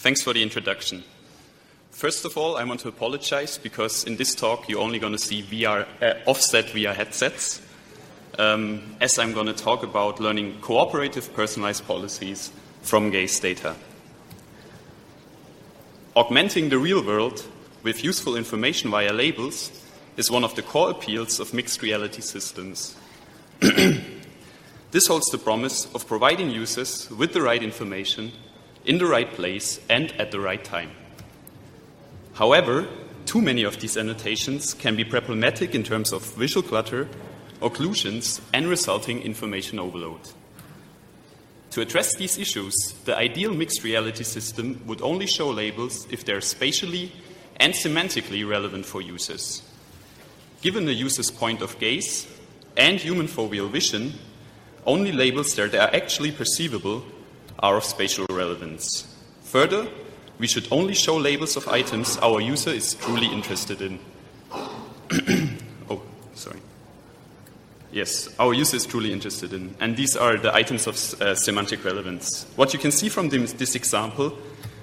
Thanks for the introduction. First of all, I want to apologize because in this talk you're only going to see offset VR headsets, as I'm going to talk about learning cooperative personalized policies from GAZE data. Augmenting the real world with useful information via labels is one of the core appeals of mixed reality systems. This holds the promise of providing users with the right information in the right place and at the right time. However, too many of these annotations can be problematic in terms of visual clutter, occlusions, and resulting information overload. To address these issues, the ideal mixed reality system would only show labels if they're spatially and semantically relevant for users. Given the user's point of gaze and human foveal vision, only labels that are actually perceivable are of spatial relevance. Further, we should only show labels of items our user is truly interested in. Yes, our user is truly interested in, and these are the items of semantic relevance. What you can see from this example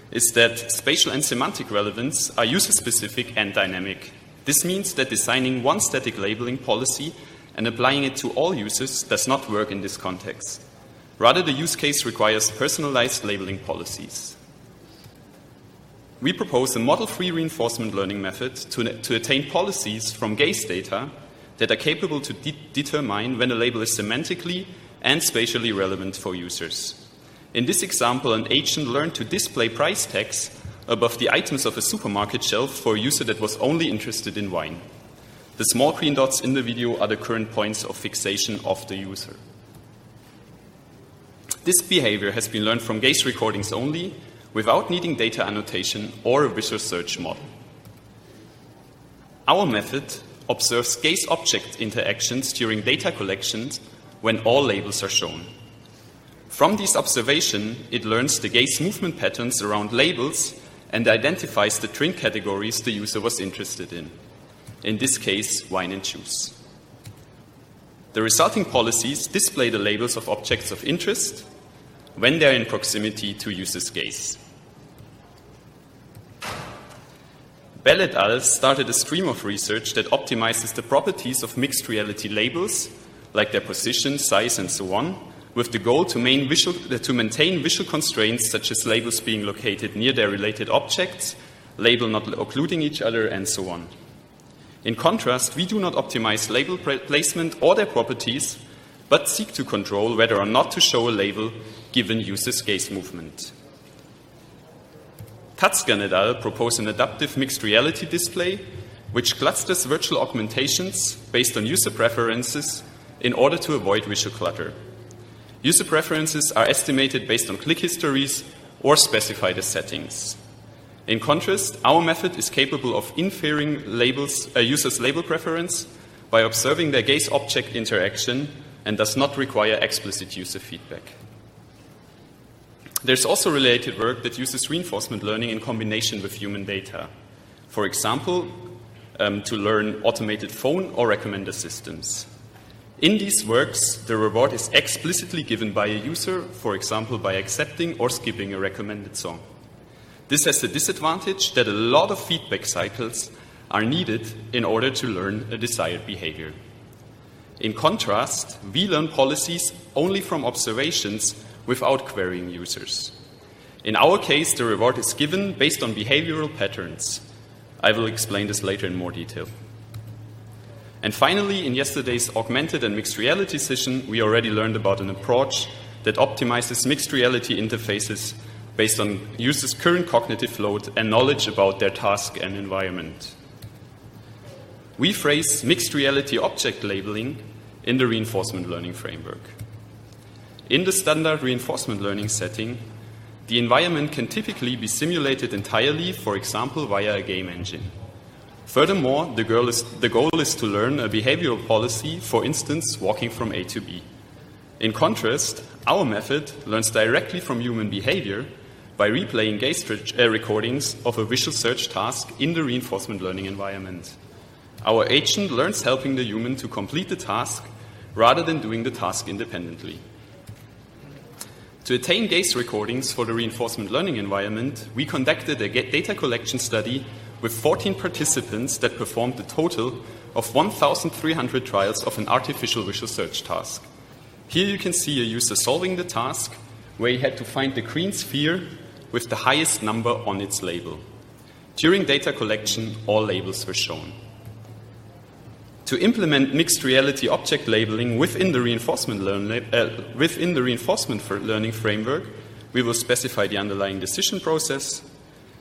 is that spatial and semantic relevance are user-specific and dynamic. This means that designing one static labeling policy and applying it to all users does not work in this context. Rather, the use case requires personalized labeling policies. We propose a model-free reinforcement learning method to attain policies from GAZE data that are capable to determine when a label is semantically and spatially relevant for users. In this example, an agent learned to display price tags above the items of a supermarket shelf for a user that was only interested in wine. The small green dots in the video are the current points of fixation of the user. This behavior has been learned from GAZE recordings only, without needing data annotation or a visual search model. Our method observes GAZE object interactions during data collections when all labels are shown. From this observation, it learns the GAZE movement patterns around labels and identifies the drink categories the user was interested in this case, wine and juice. The resulting policies display the labels of objects of interest when they are in proximity to users' gaze. Bell et al. Started a stream of research that optimizes the properties of mixed reality labels, like their position, size, and so on, with the goal to maintain visual constraints such as labels being located near their related objects, label not occluding each other, and so on. In contrast, we do not optimize label placement or their properties, but seek to control whether or not to show a label given users' gaze movement. Tatzkan et al. Propose an adaptive mixed reality display which clusters virtual augmentations based on user preferences in order to avoid visual clutter. User preferences are estimated based on click histories or specified as settings. In contrast, our method is capable of inferring a user's label preference by observing their gaze object interaction and does not require explicit user feedback. There's also related work that uses reinforcement learning in combination with human data. For example, to learn automated phone or recommender systems. In these works, the reward is explicitly given by a user, for example, by accepting or skipping a recommended song. This has the disadvantage that a lot of feedback cycles are needed in order to learn a desired behavior. In contrast, we learn policies only from observations without querying users. In our case, the reward is given based on behavioral patterns. I will explain this later in more detail. And finally, in yesterday's augmented and mixed reality session, we already learned about an approach that optimizes mixed reality interfaces based on users' current cognitive load and knowledge about their task and environment. We phrase mixed reality object labeling in the reinforcement learning framework. In the standard reinforcement learning setting, the environment can typically be simulated entirely, for example, via a game engine. Furthermore, the goal is to learn a behavioral policy, for instance, walking from A to B. In contrast, our method learns directly from human behavior by replaying GAZE recordings of a visual search task in the reinforcement learning environment. Our agent learns helping the human to complete the task rather than doing the task independently. To attain gaze recordings for the reinforcement learning environment, we conducted a data collection study with 14 participants that performed a total of 1,300 trials of an artificial visual search task. Here you can see a user solving the task where he had to find the green sphere with the highest number on its label. During data collection, all labels were shown. To implement mixed reality object labeling within the reinforcement learning framework, we will specify the underlying decision process,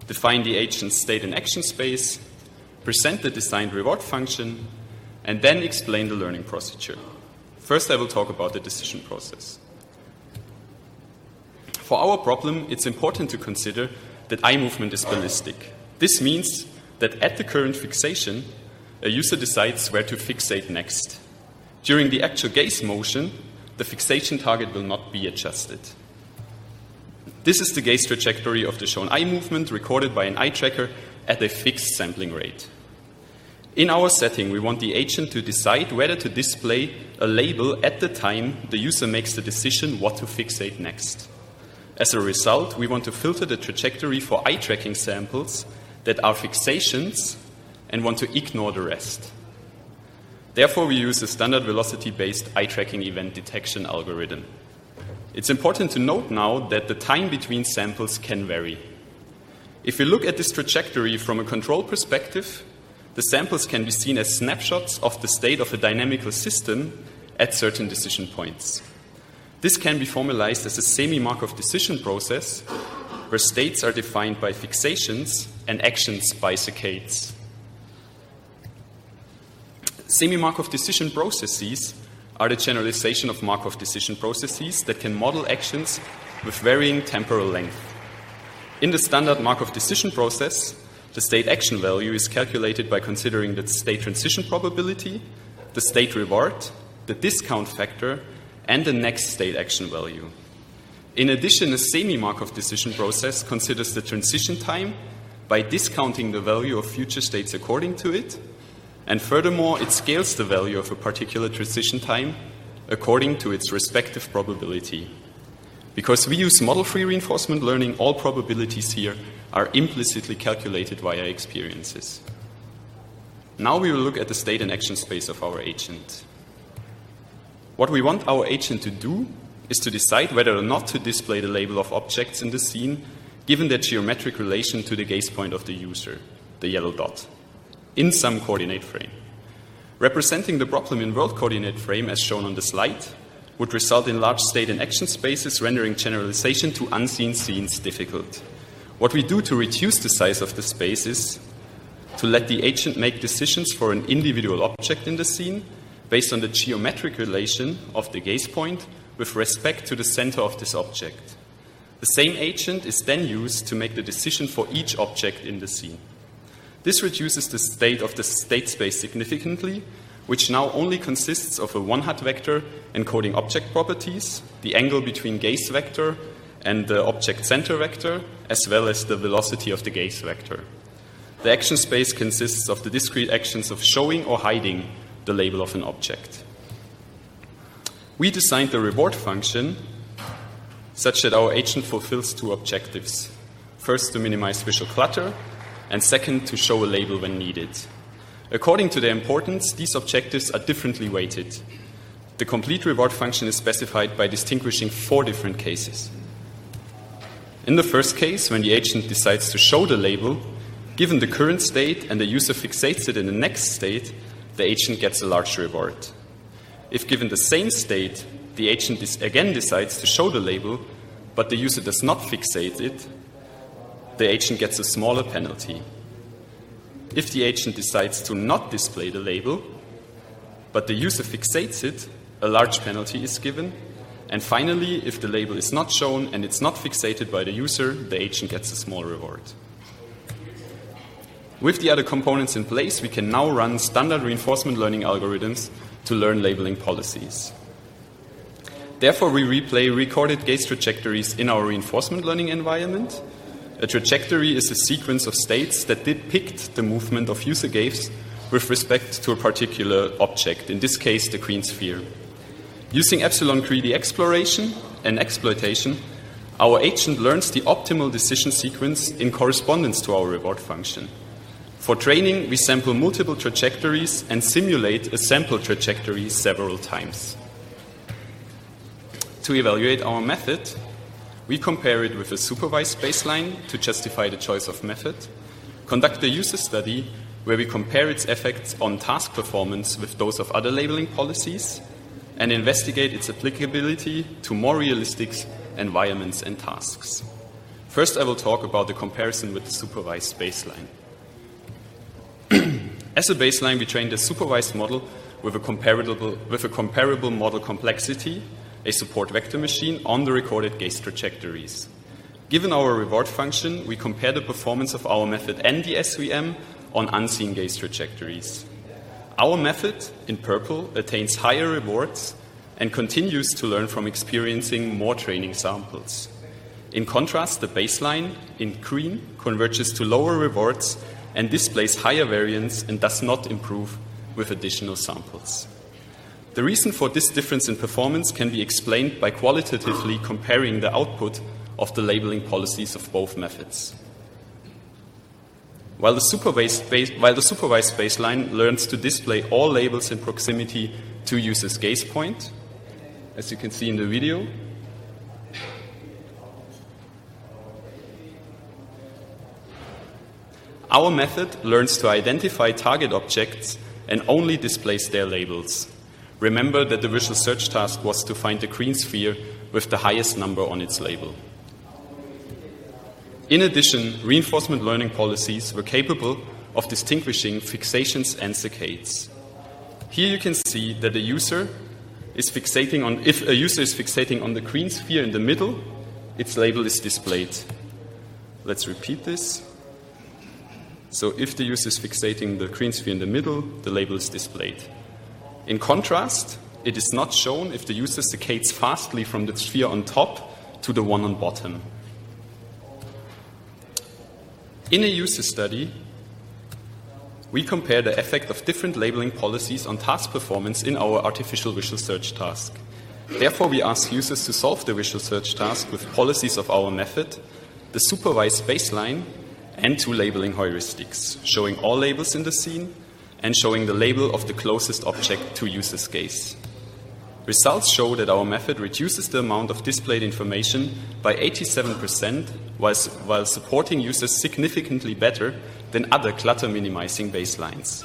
define the agent's state and action space, present the designed reward function, and then explain the learning procedure. First, I will talk about the decision process. For our problem, it's important to consider that eye movement is ballistic. This means that at the current fixation, a user decides where to fixate next. During the actual gaze motion, the fixation target will not be adjusted. This is the gaze trajectory of the shown eye movement recorded by an eye tracker at a fixed sampling rate. In our setting, we want the agent to decide whether to display a label at the time the user makes the decision what to fixate next. As a result, we want to filter the trajectory for eye tracking samples that are fixations and want to ignore the rest. Therefore, we use a standard velocity-based eye tracking event detection algorithm. It's important to note now that the time between samples can vary. If we look at this trajectory from a control perspective, the samples can be seen as snapshots of the state of a dynamical system at certain decision points. This can be formalized as a semi-Markov decision process, where states are defined by fixations and actions by saccades. Semi-Markov decision processes are the generalization of Markov decision processes that can model actions with varying temporal length. In the standard Markov decision process, the state action value is calculated by considering the state transition probability, the state reward, the discount factor, and the next state action value. In addition, a semi-Markov decision process considers the transition time by discounting the value of future states according to it, and furthermore, it scales the value of a particular transition time according to its respective probability. Because we use model-free reinforcement learning, all probabilities here are implicitly calculated via experiences. Now we will look at the state and action space of our agent. What we want our agent to do is to decide whether or not to display the label of objects in the scene given their geometric relation to the gaze point of the user, the yellow dot, in some coordinate frame. Representing the problem in world coordinate frame as shown on the slide would result in large state and action spaces, rendering generalization to unseen scenes difficult. What we do to reduce the size of the space is to let the agent make decisions for an individual object in the scene based on the geometric relation of the gaze point with respect to the center of this object. The same agent is then used to make the decision for each object in the scene. This reduces the state of the state space significantly, which now only consists of a one-hot vector encoding object properties, the angle between gaze vector and the object center vector, as well as the velocity of the gaze vector. The action space consists of the discrete actions of showing or hiding the label of an object. We designed the reward function such that our agent fulfills two objectives. First, to minimize visual clutter, and second, to show a label when needed. According to their importance, these objectives are differently weighted. The complete reward function is specified by distinguishing 4 different cases. In the first case, when the agent decides to show the label, given the current state and the user fixates it in the next state, the agent gets a large reward. If given the same state, the agent again decides to show the label, but the user does not fixate it, the agent gets a smaller penalty. If the agent decides to not display the label, but the user fixates it, a large penalty is given. And finally, if the label is not shown and it's not fixated by the user, the agent gets a small reward. With the other components in place, we can now run standard reinforcement learning algorithms to learn labeling policies. Therefore, we replay recorded gaze trajectories in our reinforcement learning environment. A trajectory is a sequence of states that depict the movement of user gaze with respect to a particular object, in this case the green sphere. Using epsilon greedy exploration and exploitation, our agent learns the optimal decision sequence in correspondence to our reward function. For training, we sample multiple trajectories and simulate a sample trajectory several times. To evaluate our method, we compare it with a supervised baseline to justify the choice of method, conduct a user study where we compare its effects on task performance with those of other labeling policies, and investigate its applicability to more realistic environments and tasks. First, I will talk about the comparison with the supervised baseline. As a baseline, we trained a supervised model with a comparable model complexity, a support vector machine, on the recorded gaze trajectories. Given our reward function, we compare the performance of our method and the SVM on unseen gaze trajectories. Our method, in purple, attains higher rewards and continues to learn from experiencing more training samples. In contrast, the baseline, in green, converges to lower rewards and displays higher variance and does not improve with additional samples. The reason for this difference in performance can be explained by qualitatively comparing the output of the labeling policies of both methods. While the supervised baseline learns to display all labels in proximity to user's gaze point, as you can see in the video, our method learns to identify target objects and only displays their labels. Remember that the visual search task was to find the green sphere with the highest number on its label. In addition, reinforcement learning policies were capable of distinguishing fixations and saccades. Here you can see that if a user is fixating on the green sphere in the middle, its label is displayed. Let's repeat this. So if the user is fixating the green sphere in the middle, the label is displayed. In contrast, it is not shown if the user saccades fastly from the sphere on top to the one on bottom. In a user study, we compare the effect of different labeling policies on task performance in our artificial visual search task. Therefore, we ask users to solve the visual search task with policies of our method, the supervised baseline, and two labeling heuristics, showing all labels in the scene and showing the label of the closest object to user's gaze. Results show that our method reduces the amount of displayed information by 87%, while supporting users significantly better than other clutter-minimizing baselines.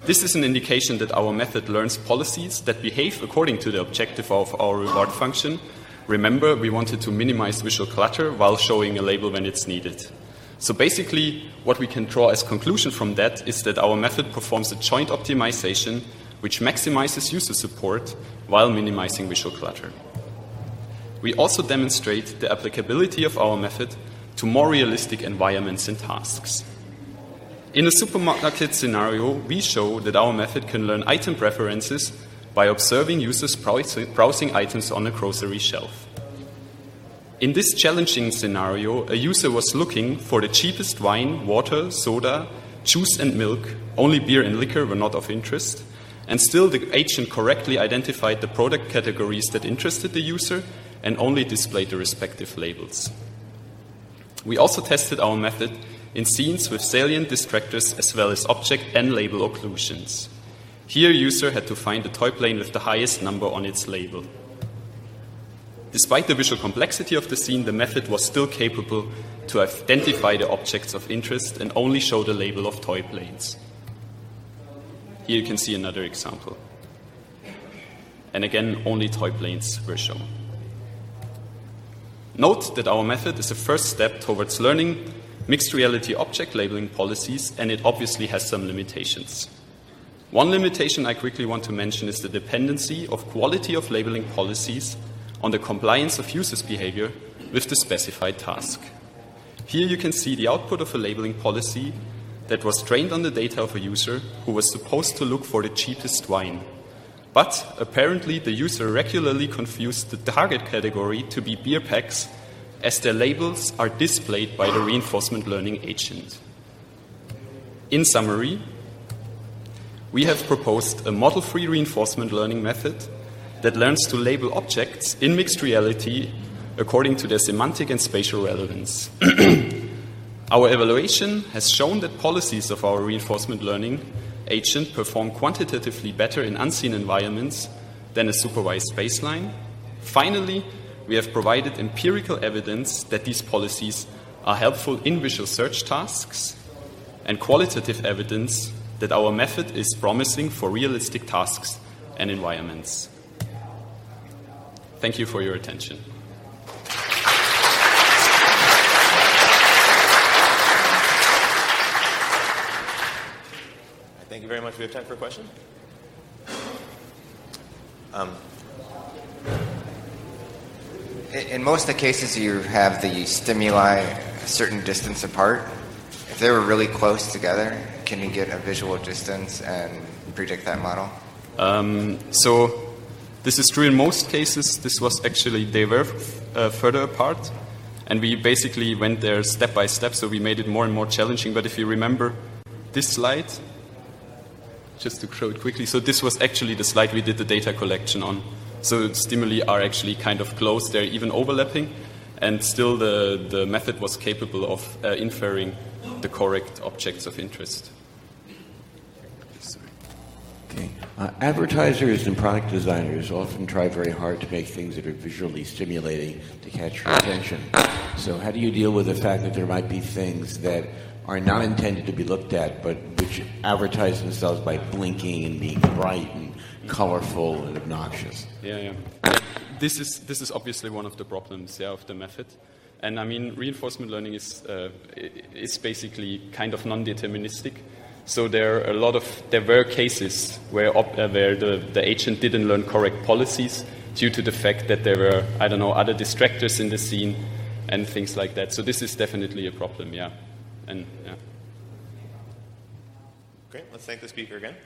This is an indication that our method learns policies that behave according to the objective of our reward function. Remember, we wanted to minimize visual clutter while showing a label when it's needed. So basically, what we can draw as conclusion from that is that our method performs a joint optimization which maximizes user support while minimizing visual clutter. We also demonstrate the applicability of our method to more realistic environments and tasks. In a supermarket scenario, we show that our method can learn item preferences by observing users browsing items on a grocery shelf. In this challenging scenario, a user was looking for the cheapest wine, water, soda, juice and milk. Only beer and liquor were not of interest. And still the agent correctly identified the product categories that interested the user and only displayed the respective labels. We also tested our method in scenes with salient distractors as well as object and label occlusions. Here, user had to find the toy plane with the highest number on its label. Despite the visual complexity of the scene, the method was still capable to identify the objects of interest and only show the label of toy planes. Here you can see another example. And again, only toy planes were shown. Note that our method is a first step towards learning mixed reality object labeling policies, and it obviously has some limitations. One limitation I quickly want to mention is the dependency of quality of labeling policies on the compliance of users' behavior with the specified task. Here you can see the output of a labeling policy that was trained on the data of a user who was supposed to look for the cheapest wine. But apparently the user regularly confused the target category to be beer packs, as their labels are displayed by the reinforcement learning agent. In summary, we have proposed a model-free reinforcement learning method that learns to label objects in mixed reality according to their semantic and spatial relevance. Our evaluation has shown that policies of our reinforcement learning agent perform quantitatively better in unseen environments than a supervised baseline. Finally, we have provided empirical evidence that these policies are helpful in visual search tasks, and qualitative evidence that our method is promising for realistic tasks and environments. Thank you for your attention. Thank you very much. We have time for a question. In most of the cases, you have the stimuli a certain distance apart. If they were really close together, can you get a visual distance and predict that model? So this is true in most cases. This was actually, they were further apart, and we basically went there step by step, so we made it more and more challenging. But if you remember this slide, just to show it quickly, so this was actually the slide we did the data collection on. So stimuli are actually kind of close, they're even overlapping, and still the method was capable of inferring the correct objects of interest. Okay. Advertisers and product designers often try very hard to make things that are visually stimulating to catch your attention. So how do you deal with the fact that there might be things that are not intended to be looked at, but which advertise themselves by blinking and being bright and colorful and obnoxious? Yeah. This is obviously one of the problems, of the method. And I mean, reinforcement learning is basically kind of non-deterministic. So there were cases where the agent didn't learn correct policies due to the fact that there were, other distractors in the scene and things like that. So this is definitely a problem, yeah. Great. Let's thank the speaker again.